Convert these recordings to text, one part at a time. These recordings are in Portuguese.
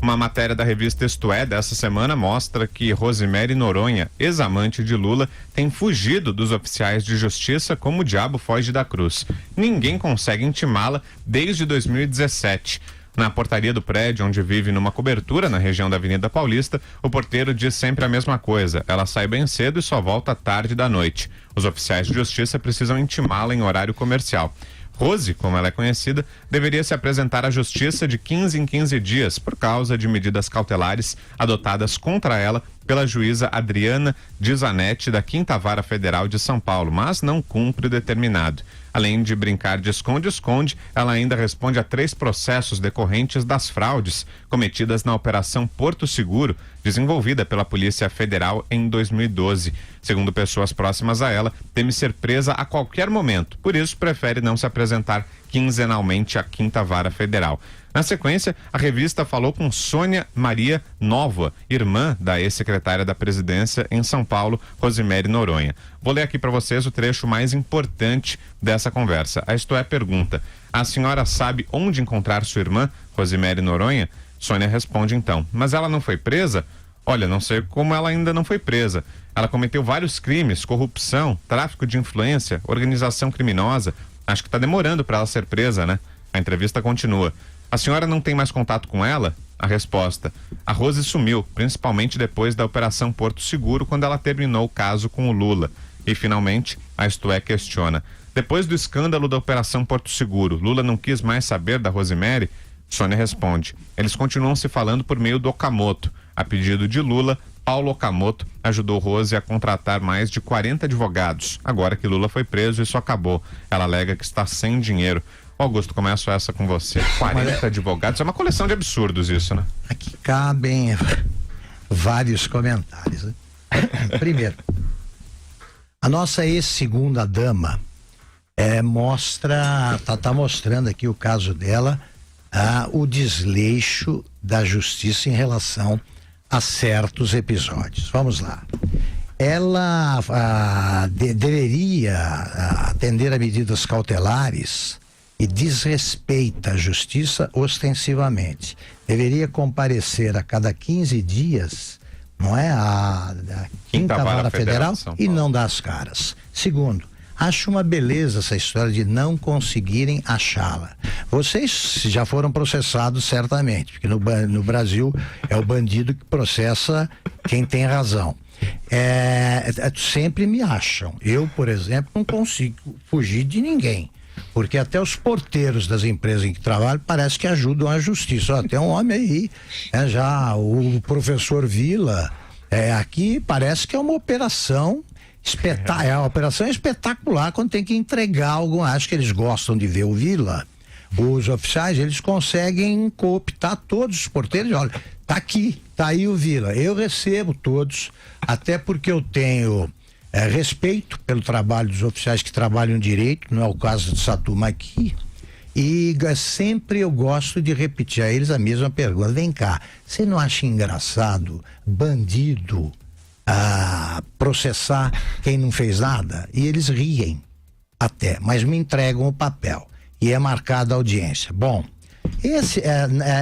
Uma matéria da revista Isto É dessa semana mostra que Rosemary Noronha, ex-amante de Lula, tem fugido dos oficiais de justiça como o diabo foge da cruz. Ninguém consegue intimá-la desde 2017. Na portaria do prédio onde vive numa cobertura na região da Avenida Paulista, o porteiro diz sempre a mesma coisa. Ela sai bem cedo e só volta tarde da noite. Os oficiais de justiça precisam intimá-la em horário comercial. Rose, como ela é conhecida, deveria se apresentar à justiça de 15 em 15 dias por causa de medidas cautelares adotadas contra ela pela juíza Adriana Dizanetti da 5ª Vara Federal de São Paulo, mas não cumpre o determinado. Além de brincar de esconde-esconde, ela ainda responde a 3 processos decorrentes das fraudes cometidas na Operação Porto Seguro, desenvolvida pela Polícia Federal em 2012. Segundo pessoas próximas a ela, teme ser presa a qualquer momento, por isso prefere não se apresentar quinzenalmente à 5ª Vara Federal. Na sequência, a revista falou com Sônia Maria Nova, irmã da ex-secretária da Presidência em São Paulo, Rosemary Noronha. Vou ler aqui para vocês o trecho mais importante dessa conversa. A Isto É pergunta: a senhora sabe onde encontrar sua irmã, Rosemary Noronha? Sônia responde então: mas ela não foi presa? Olha, não sei como ela ainda não foi presa. Ela cometeu vários crimes, corrupção, tráfico de influência, organização criminosa. Acho que está demorando para ela ser presa, né? A entrevista continua. A senhora não tem mais contato com ela? A resposta: a Rose sumiu, principalmente depois da Operação Porto Seguro, quando ela terminou o caso com o Lula. E finalmente, a Isto É questiona: depois do escândalo da Operação Porto Seguro, Lula não quis mais saber da Rosemary? Sônia responde: eles continuam se falando por meio do Okamoto. A pedido de Lula, Paulo Okamoto ajudou Rose a contratar mais de 40 advogados. Agora que Lula foi preso, isso acabou. Ela alega que está sem dinheiro. Augusto, começo essa com você. 40 advogados, é uma coleção de absurdos isso, né? Aqui cabem vários comentários, né? Primeiro, a nossa ex-segunda dama tá mostrando aqui o caso dela, o desleixo da justiça em relação a certos episódios. Vamos lá. Ela deveria atender a medidas cautelares e desrespeita a justiça ostensivamente. Deveria comparecer a cada 15 dias, não é? A 5ª Vara Federal e não dar as caras. Segundo, acho uma beleza essa história de não conseguirem achá-la. Vocês já foram processados certamente, porque no Brasil é o bandido que processa quem tem razão. Sempre me acham. Eu, por exemplo, não consigo fugir de ninguém. Porque até os porteiros das empresas em que trabalho parece que ajudam a justiça. Tem um homem aí, já o professor Vila, aqui parece que é uma operação espetacular quando tem que entregar algo. Acho que eles gostam de ver o Vila. Os oficiais, eles conseguem cooptar todos os porteiros. Olha, tá aqui, tá aí o Vila. Eu recebo todos, até porque eu tenho respeito pelo trabalho dos oficiais que trabalham direito, não é o caso de Satuma aqui, e sempre eu gosto de repetir a eles a mesma pergunta: vem cá, você não acha engraçado bandido processar quem não fez nada? E eles riem até, mas me entregam o papel e é marcada a audiência. Bom,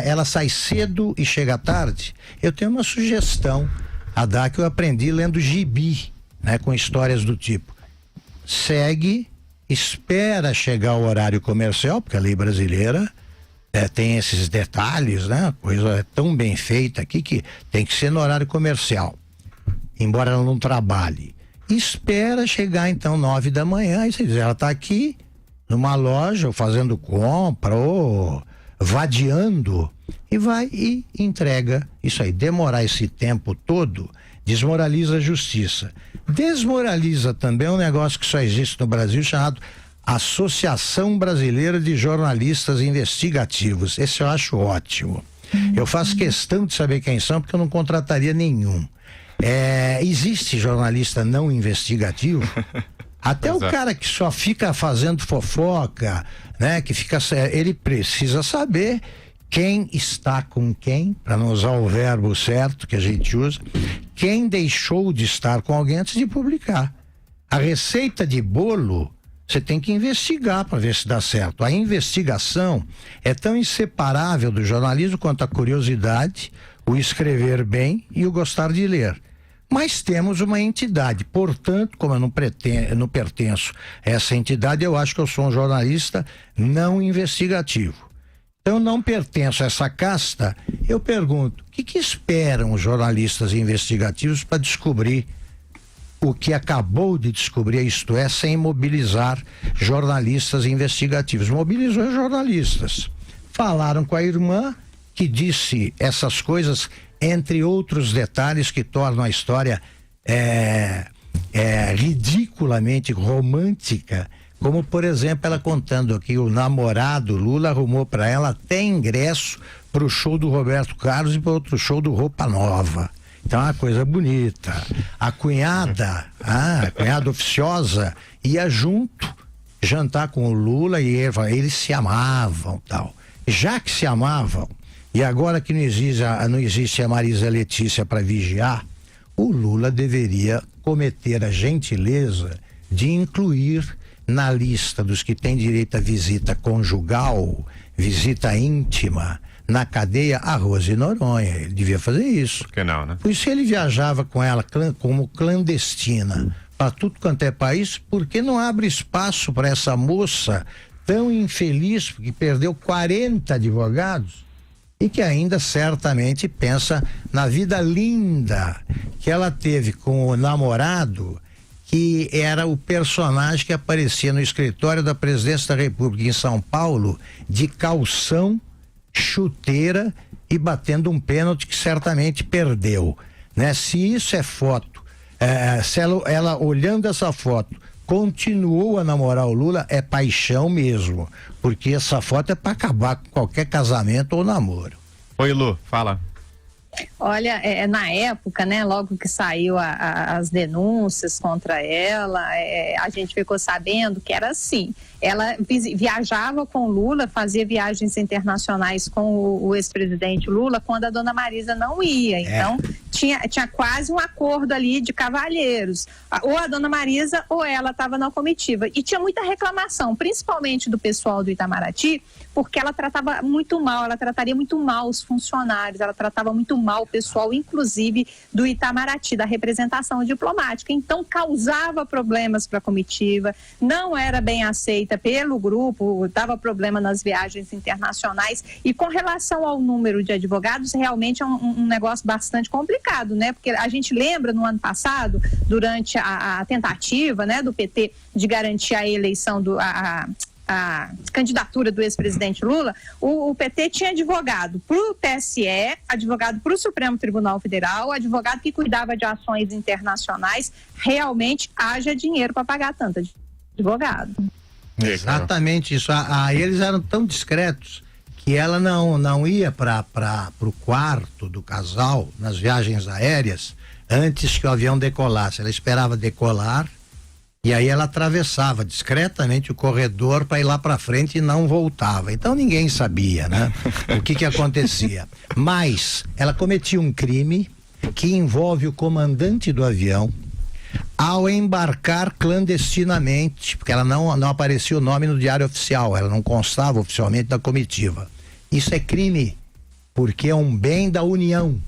ela sai cedo e chega tarde. Eu tenho uma sugestão a dar que eu aprendi lendo gibi, né, com histórias do tipo: segue, espera chegar o horário comercial, porque a lei brasileira tem esses detalhes, né? A coisa é tão bem feita aqui que tem que ser no horário comercial, embora ela não trabalhe. Espera chegar então 9 da manhã, e se ela está aqui numa loja, ou fazendo compra, ou vadiando, e vai e entrega isso aí. Demorar esse tempo todo desmoraliza a justiça. Desmoraliza também um negócio que só existe no Brasil, chamado Associação Brasileira de Jornalistas Investigativos. Esse eu acho ótimo. Eu faço questão de saber quem são, porque eu não contrataria nenhum. Existe jornalista não investigativo? Até o cara que só fica fazendo fofoca, né? Ele precisa saber quem está com quem, para não usar o verbo certo que a gente usa, quem deixou de estar com alguém antes de publicar. A receita de bolo Você tem que investigar para ver se dá certo. A investigação é tão inseparável do jornalismo quanto a curiosidade, o escrever bem e o gostar de ler. Mas temos uma entidade, portanto, como eu não pertenço a essa entidade, eu acho que eu sou um jornalista não investigativo. Então, eu não pertenço a essa casta. Eu pergunto, o que esperam os jornalistas investigativos para descobrir o que acabou de descobrir, isto é, sem mobilizar jornalistas investigativos? Mobilizou os jornalistas. Falaram com a irmã, que disse essas coisas, entre outros detalhes que tornam a história ridiculamente romântica, como, por exemplo, ela contando que o namorado Lula arrumou para ela até ingresso para o show do Roberto Carlos e para outro show do Roupa Nova. Então é uma coisa bonita. A cunhada oficiosa, ia junto jantar com o Lula e eles se amavam, tal. Já que se amavam, e agora que não existe a Marisa Letícia para vigiar, o Lula deveria cometer a gentileza de incluir na lista dos que têm direito à visita conjugal, visita íntima, na cadeia, a Rose Noronha. Ele devia fazer isso. Por que não, né? Pois se ele viajava com ela como clandestina para tudo quanto é país, por que não abre espaço para essa moça tão infeliz, que perdeu 40 advogados e que ainda certamente pensa na vida linda que ela teve com o namorado, que era o personagem que aparecia no escritório da Presidência da República em São Paulo, de calção, chuteira e batendo um pênalti que certamente perdeu, né? Se isso é foto, se ela olhando essa foto continuou a namorar o Lula, é paixão mesmo, porque essa foto é para acabar com qualquer casamento ou namoro. Oi, Lu, fala. Olha, na época, né, logo que saiu as denúncias contra ela, a gente ficou sabendo que era assim. Ela viajava com Lula, fazia viagens internacionais com o ex-presidente Lula, quando a dona Marisa não ia. Então, tinha quase um acordo ali de cavalheiros. Ou a dona Marisa ou ela estava na comitiva. E tinha muita reclamação, principalmente do pessoal do Itamaraty, porque ela tratava muito mal, ela trataria muito mal os funcionários, ela tratava muito mal o pessoal, inclusive do Itamaraty, da representação diplomática. Então, causava problemas para a comitiva, não era bem aceita pelo grupo, dava problema nas viagens internacionais. E com relação ao número de advogados, realmente é um negócio bastante complicado, né? Porque a gente lembra no ano passado, durante a tentativa, né, do PT de garantir a eleição a candidatura do ex-presidente Lula, o PT tinha advogado para o TSE, advogado para o Supremo Tribunal Federal, advogado que cuidava de ações internacionais. Realmente haja dinheiro para pagar tanto advogado. Exatamente isso. Eles eram tão discretos que ela não ia para o quarto do casal nas viagens aéreas antes que o avião decolasse. Ela esperava decolar e aí ela atravessava discretamente o corredor para ir lá para frente e não voltava. Então ninguém sabia, né? O que acontecia. Mas ela cometia um crime que envolve o comandante do avião ao embarcar clandestinamente, porque ela não aparecia o nome no diário oficial, ela não constava oficialmente da comitiva. Isso é crime, porque é um bem da União.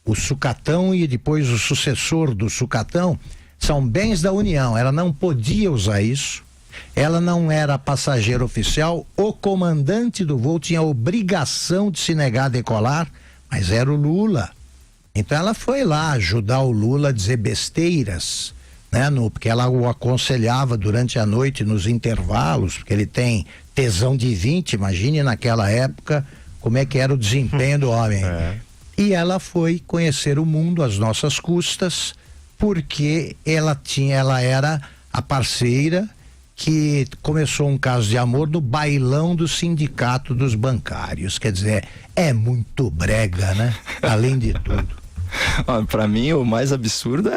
O sucatão e depois o sucessor do sucatão são bens da União. Ela não podia usar isso, ela não era passageiro oficial, o comandante do voo tinha a obrigação de se negar a decolar, mas era o Lula. Então ela foi lá ajudar o Lula a dizer besteiras, né? Porque ela o aconselhava durante a noite nos intervalos, porque ele tem tesão de 20, imagine naquela época como é que era o desempenho do homem. E ela foi conhecer o mundo às nossas custas, porque ela era a parceira que começou um caso de amor no bailão do sindicato dos bancários. Quer dizer, é muito brega, né? Além de tudo. Pra mim, o mais absurdo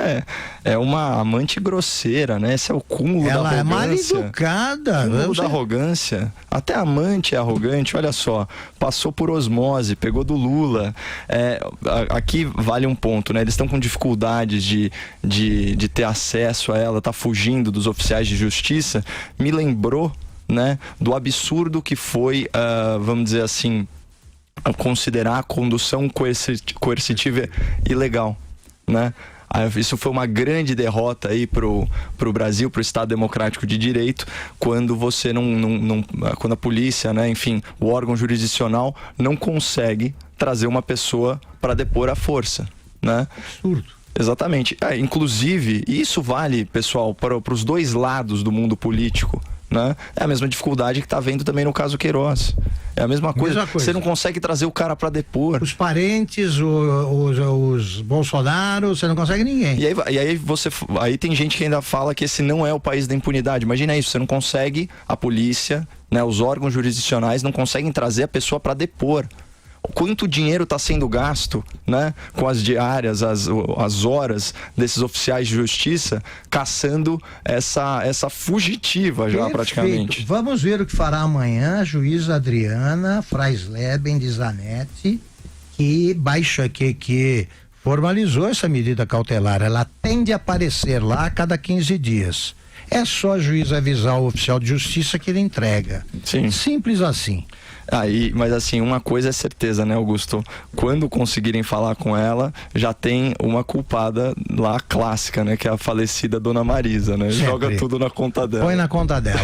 é uma amante grosseira, né? Esse é o cúmulo da arrogância. Ela é mal educada. Cúmulo da arrogância. Até a amante é arrogante, olha só. Passou por osmose, pegou do Lula. Aqui vale um ponto, né? Eles estão com dificuldades de ter acesso a ela, tá fugindo dos oficiais de justiça. Me lembrou, né, do absurdo que foi, vamos dizer assim, considerar a condução coercitiva ilegal, né? Isso foi uma grande derrota aí pro Brasil, pro Estado Democrático de Direito, quando você quando a polícia, né, enfim, o órgão jurisdicional não consegue trazer uma pessoa para depor à força, né? Absurdo. Exatamente. Inclusive, isso vale, pessoal, para os dois lados do mundo político, né? É a mesma dificuldade que está vendo também no caso Queiroz. É a mesma coisa. Você não consegue trazer o cara para depor. Os parentes, os Bolsonaro, você não consegue ninguém. E aí tem gente que ainda fala que esse não é o país da impunidade. Imagina isso, você não consegue, a polícia, né, os órgãos jurisdicionais não conseguem trazer a pessoa para depor. Quanto dinheiro está sendo gasto, né, com as diárias, as horas desses oficiais de justiça caçando essa fugitiva já. Perfeito. Praticamente. Vamos ver o que fará amanhã a juíza Adriana Freisleben de Zanetti, que formalizou essa medida cautelar. Ela tende a aparecer lá a cada 15 dias. É só a juíza avisar o oficial de justiça que ele entrega. Sim. Simples assim. Mas assim, uma coisa é certeza, né, Augusto? Quando conseguirem falar com ela, já tem uma culpada lá clássica, né? Que é a falecida Dona Marisa, né? Sempre. Joga tudo na conta dela. Põe na conta dela.